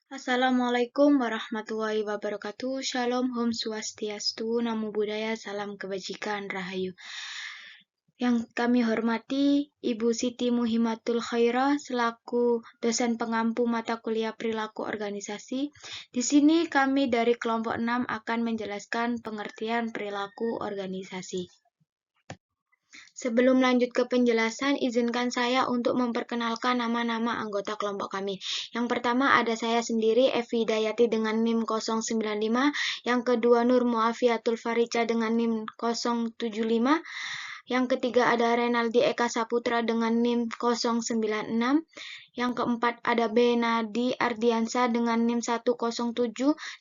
Assalamualaikum warahmatullahi wabarakatuh. Shalom, Om Swastiastu, Namo Buddhaya, Salam Kebajikan, Rahayu. Yang kami hormati Ibu Siti Muhimatul Khairah selaku dosen pengampu mata kuliah perilaku organisasi. Di sini kami dari kelompok 6 akan menjelaskan pengertian perilaku organisasi. Sebelum lanjut ke penjelasan, izinkan saya untuk memperkenalkan nama-nama anggota kelompok kami. Yang pertama ada saya sendiri, Evi Dayati dengan NIM 095. Yang kedua Nur Muafiatul Farica dengan NIM 075. Yang ketiga ada Renaldi Eka Saputra dengan NIM 096. Yang keempat ada Benadi Ardiansa dengan NIM 107.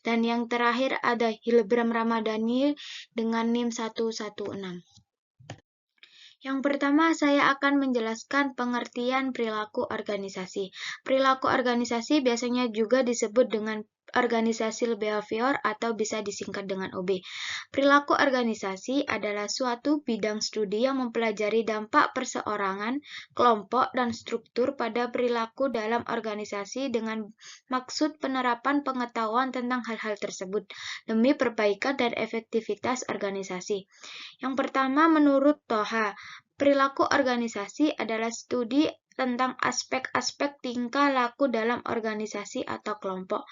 Dan yang terakhir ada Hilbram Ramadhani dengan NIM 116. Yang pertama, saya akan menjelaskan pengertian perilaku organisasi. Perilaku organisasi biasanya juga disebut dengan organisasi behavior atau bisa disingkat dengan OB. Perilaku organisasi adalah suatu bidang studi yang mempelajari dampak perseorangan, kelompok, dan struktur pada perilaku dalam organisasi dengan maksud penerapan pengetahuan tentang hal-hal tersebut demi perbaikan dan efektivitas organisasi. Yang pertama, menurut Toha, perilaku organisasi adalah studi tentang aspek-aspek tingkah laku dalam organisasi atau kelompok.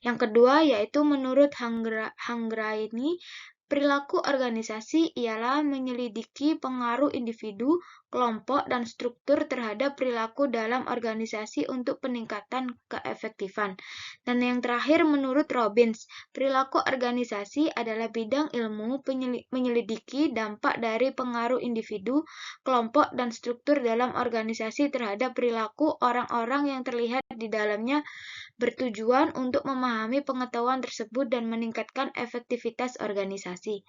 Yang kedua yaitu menurut Hanggraini, perilaku organisasi ialah menyelidiki pengaruh individu, kelompok, dan struktur terhadap perilaku dalam organisasi untuk peningkatan keefektifan. Dan yang terakhir menurut Robbins, perilaku organisasi adalah bidang ilmu menyelidiki dampak dari pengaruh individu, kelompok, dan struktur dalam organisasi terhadap perilaku orang-orang yang terlihat di dalamnya, bertujuan untuk memahami pengetahuan tersebut dan meningkatkan efektivitas organisasi.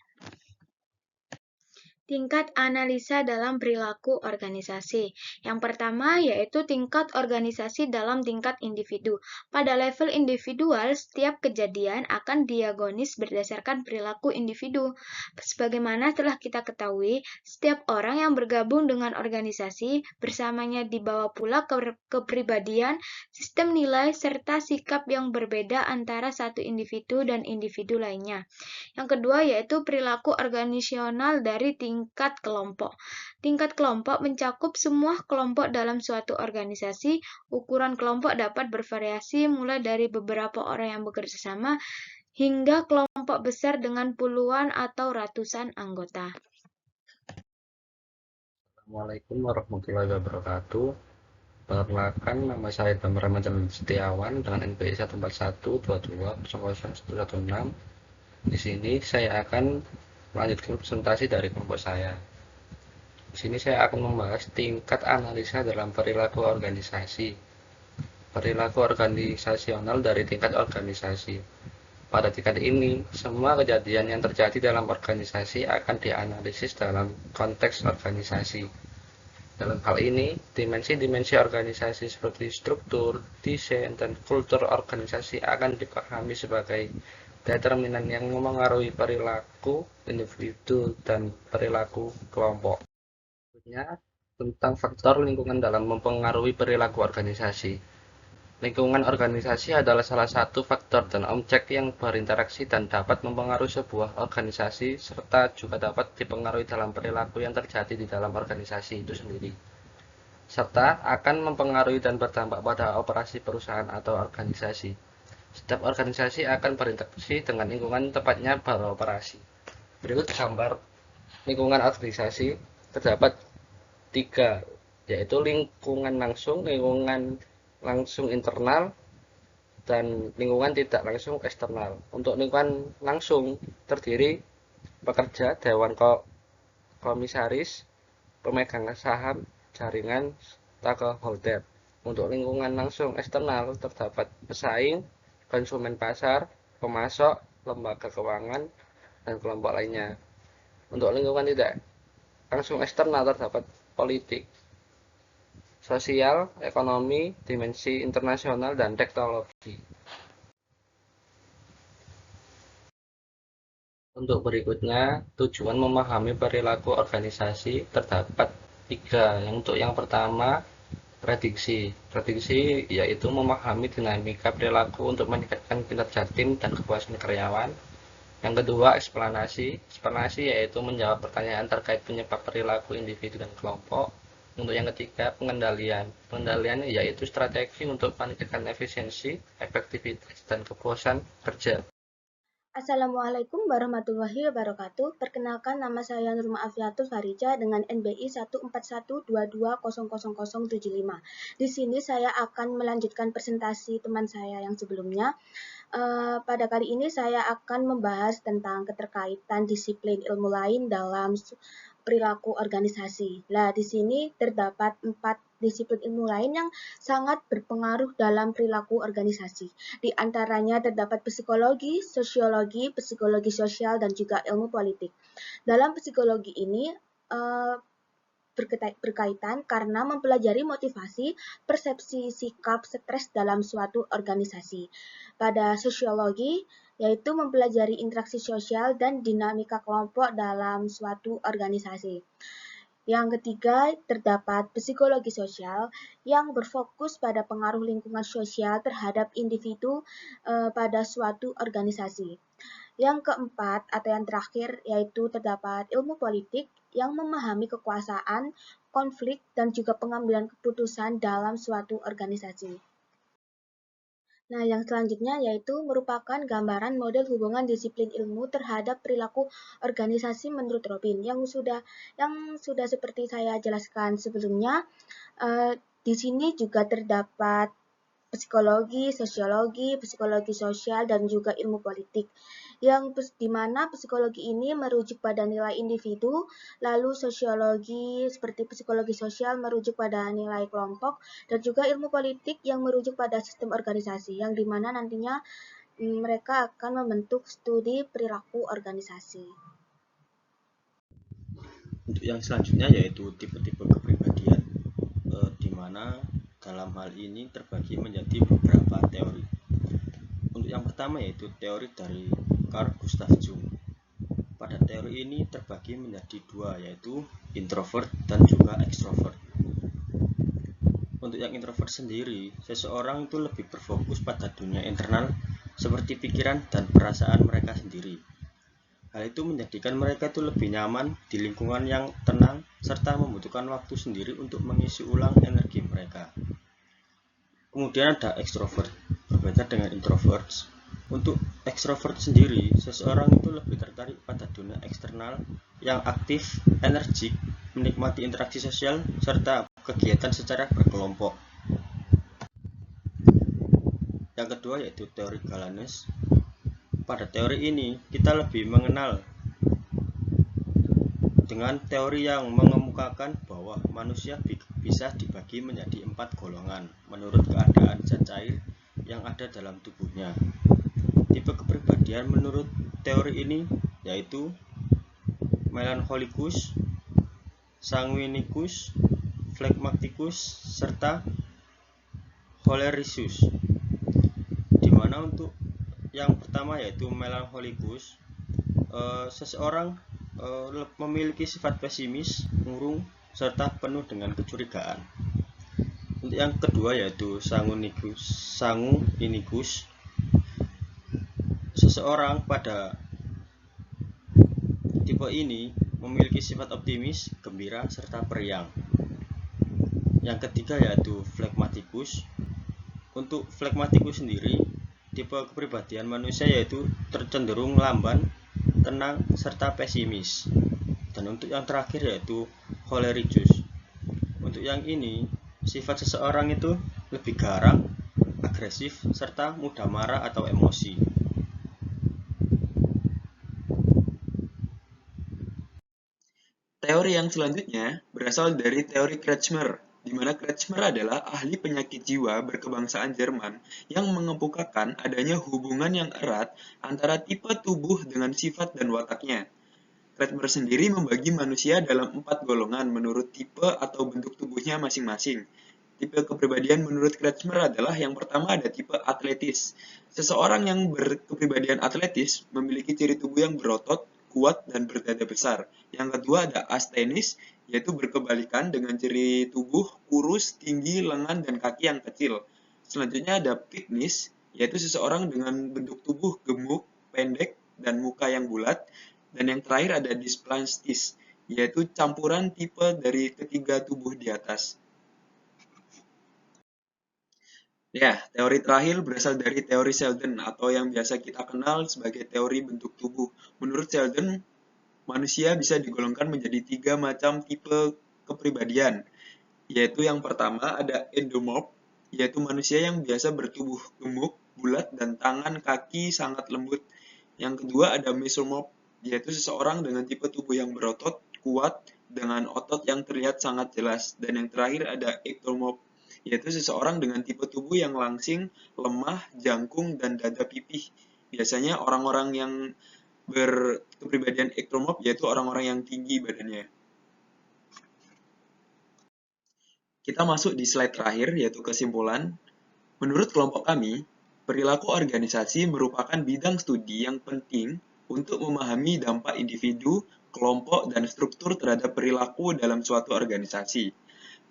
Tingkat analisa dalam perilaku organisasi. Yang pertama yaitu tingkat organisasi dalam tingkat individu. Pada level individual, setiap kejadian akan diagonis berdasarkan perilaku individu. Sebagaimana telah kita ketahui, setiap orang yang bergabung dengan organisasi bersamanya dibawa pula kepribadian, sistem nilai, serta sikap yang berbeda antara satu individu dan individu lainnya. Yang kedua yaitu perilaku organisasional dari tingkat kelompok. Tingkat kelompok mencakup semua kelompok dalam suatu organisasi. Ukuran kelompok dapat bervariasi mulai dari beberapa orang yang bekerja sama hingga kelompok besar dengan puluhan atau ratusan anggota. Assalamualaikum warahmatullahi wabarakatuh. Perkenalkan, nama saya Damar Ramadan Setiawan dengan NPI 14122000116. Di sini saya akan melanjutkan presentasi dari kelompok saya. Di sini saya akan membahas tingkat analisa dalam perilaku organisasi. Perilaku organisasional dari tingkat organisasi. Pada tingkat ini, semua kejadian yang terjadi dalam organisasi akan dianalisis dalam konteks organisasi. Dalam hal ini, dimensi-dimensi organisasi seperti struktur, desain, dan kultur organisasi akan dipahami sebagai determinan yang memengaruhi perilaku individu dan perilaku kelompok. Berikutnya, tentang faktor lingkungan dalam mempengaruhi perilaku organisasi. Lingkungan organisasi adalah salah satu faktor dan objek yang berinteraksi dan dapat mempengaruhi sebuah organisasi, serta juga dapat dipengaruhi dalam perilaku yang terjadi di dalam organisasi itu sendiri, serta akan mempengaruhi dan berdampak pada operasi perusahaan atau organisasi. Setiap organisasi akan berinteraksi dengan lingkungan tempatnya beroperasi. Berikut gambar lingkungan organisasi. Terdapat tiga, yaitu lingkungan langsung internal, dan lingkungan tidak langsung eksternal. Untuk lingkungan langsung terdiri pekerja, dewan komisaris, pemegang saham, jaringan, stakeholder. Untuk lingkungan langsung eksternal terdapat pesaing, konsumen pasar, pemasok, lembaga keuangan, dan kelompok lainnya. Untuk lingkungan tidak langsung eksternal terdapat politik, sosial, ekonomi, dimensi internasional, dan teknologi. Untuk berikutnya, tujuan memahami perilaku organisasi terdapat tiga. Untuk yang pertama, Prediksi. Prediksi yaitu memahami dinamika perilaku untuk meningkatkan kinerja tim dan kepuasan karyawan. Yang kedua, eksplanasi. Eksplanasi yaitu menjawab pertanyaan terkait penyebab perilaku individu dan kelompok. Untuk yang ketiga, pengendalian. Pengendalian yaitu strategi untuk meningkatkan efisiensi, efektivitas, dan kepuasan kerja. Assalamualaikum warahmatullahi wabarakatuh. Perkenalkan, nama saya Nurma Afiatul Farija dengan NBI 14122000075. Di sini saya akan melanjutkan presentasi teman saya yang sebelumnya. Pada kali ini saya akan membahas tentang keterkaitan disiplin ilmu lain dalam perilaku organisasi. Nah, di sini terdapat 4 disiplin ilmu lain yang sangat berpengaruh dalam perilaku organisasi. Di antaranya terdapat psikologi, sosiologi, psikologi sosial, dan juga ilmu politik. Dalam psikologi ini, berkaitan karena mempelajari motivasi, persepsi, sikap, stres dalam suatu organisasi. Pada sosiologi, yaitu mempelajari interaksi sosial dan dinamika kelompok dalam suatu organisasi. Yang ketiga, terdapat psikologi sosial yang berfokus pada pengaruh lingkungan sosial terhadap individu pada suatu organisasi. Yang keempat atau yang terakhir yaitu terdapat ilmu politik yang memahami kekuasaan, konflik, dan juga pengambilan keputusan dalam suatu organisasi. Nah, yang selanjutnya yaitu merupakan gambaran model hubungan disiplin ilmu terhadap perilaku organisasi menurut Robin yang sudah seperti saya jelaskan sebelumnya. Di sini juga terdapat psikologi, sosiologi, psikologi sosial, dan juga ilmu politik. Di mana psikologi ini merujuk pada nilai individu, lalu sosiologi seperti psikologi sosial merujuk pada nilai kelompok, dan juga ilmu politik yang merujuk pada sistem organisasi, yang dimana nantinya mereka akan membentuk studi perilaku organisasi. Untuk yang selanjutnya yaitu tipe-tipe kepribadian, di mana dalam hal ini terbagi menjadi beberapa teori. Untuk yang pertama yaitu teori dari Carl Gustav Jung. Pada teori ini terbagi menjadi dua, yaitu introvert dan juga extrovert. Untuk yang introvert sendiri, seseorang itu lebih berfokus pada dunia internal seperti pikiran dan perasaan mereka sendiri. Hal itu menjadikan mereka itu lebih nyaman di lingkungan yang tenang serta membutuhkan waktu sendiri untuk mengisi ulang energi mereka. Kemudian ada extrovert, berbeda dengan introverts. Untuk extrovert sendiri, seseorang itu lebih tertarik pada dunia eksternal yang aktif, energik, menikmati interaksi sosial, serta kegiatan secara berkelompok. Yang kedua yaitu teori Galanes. Pada teori ini, kita lebih mengenal dengan teori yang mengemukakan bahwa manusia bisa dibagi menjadi 4 golongan menurut keadaan zat cair yang ada dalam tubuhnya. Tipe kepribadian menurut teori ini yaitu melancholikus, sanguinicus, phlegmaticus, serta cholericis. Di mana untuk yang pertama yaitu melancholikus, seseorang memiliki sifat pesimis, murung, serta penuh dengan kecurigaan. Untuk yang kedua yaitu sanguinicus, seseorang pada tipe ini memiliki sifat optimis, gembira, serta periang. Yang ketiga yaitu phlegmaticus. Untuk phlegmaticus sendiri, tipe kepribadian manusia yaitu tercenderung lamban, tenang, serta pesimis. Dan untuk yang terakhir yaitu cholericis. Untuk yang ini, sifat seseorang itu lebih garang, agresif, serta mudah marah atau emosi. Teori yang selanjutnya berasal dari teori Kretschmer, di mana Kretschmer adalah ahli penyakit jiwa berkebangsaan Jerman yang mengemukakan adanya hubungan yang erat antara tipe tubuh dengan sifat dan wataknya. Kretschmer sendiri membagi manusia dalam 4 golongan menurut tipe atau bentuk tubuhnya masing-masing. Tipe kepribadian menurut Kretschmer adalah yang pertama ada tipe atletis. Seseorang yang berkepribadian atletis memiliki ciri tubuh yang berotot, kuat, dan berdada besar. Yang kedua ada asthenis, yaitu berkebalikan dengan ciri tubuh kurus, tinggi, lengan, dan kaki yang kecil. Selanjutnya ada pitnis, yaitu seseorang dengan bentuk tubuh gemuk, pendek, dan muka yang bulat. Dan yang terakhir ada dysplastis, yaitu campuran tipe dari ketiga tubuh di atas. Ya, teori terakhir berasal dari teori Sheldon atau yang biasa kita kenal sebagai teori bentuk tubuh. Menurut Sheldon, manusia bisa digolongkan menjadi 3 macam tipe kepribadian, yaitu yang pertama ada endomorph, yaitu manusia yang biasa bertubuh gemuk, bulat, dan tangan kaki sangat lembut. Yang kedua ada mesomorph, yaitu seseorang dengan tipe tubuh yang berotot, kuat, dengan otot yang terlihat sangat jelas. Dan yang terakhir ada ectomorph, yaitu seseorang dengan tipe tubuh yang langsing, lemah, jangkung, dan dada pipih. Biasanya orang-orang yang berkepribadian ectomorph yaitu orang-orang yang tinggi badannya. Kita masuk di slide terakhir yaitu kesimpulan. Menurut kelompok kami, perilaku organisasi merupakan bidang studi yang penting untuk memahami dampak individu, kelompok, dan struktur terhadap perilaku dalam suatu organisasi.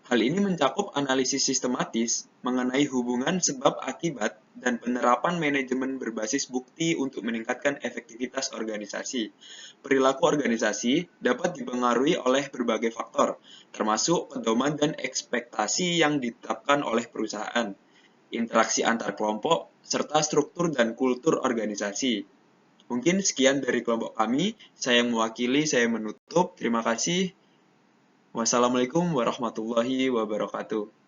Hal ini mencakup analisis sistematis mengenai hubungan sebab akibat dan penerapan manajemen berbasis bukti untuk meningkatkan efektivitas organisasi. Perilaku organisasi dapat dipengaruhi oleh berbagai faktor, termasuk pedoman dan ekspektasi yang ditetapkan oleh perusahaan, interaksi antar kelompok, serta struktur dan kultur organisasi. Mungkin sekian dari kelompok kami. Saya yang mewakili, saya menutup. Terima kasih. Wassalamualaikum warahmatullahi wabarakatuh.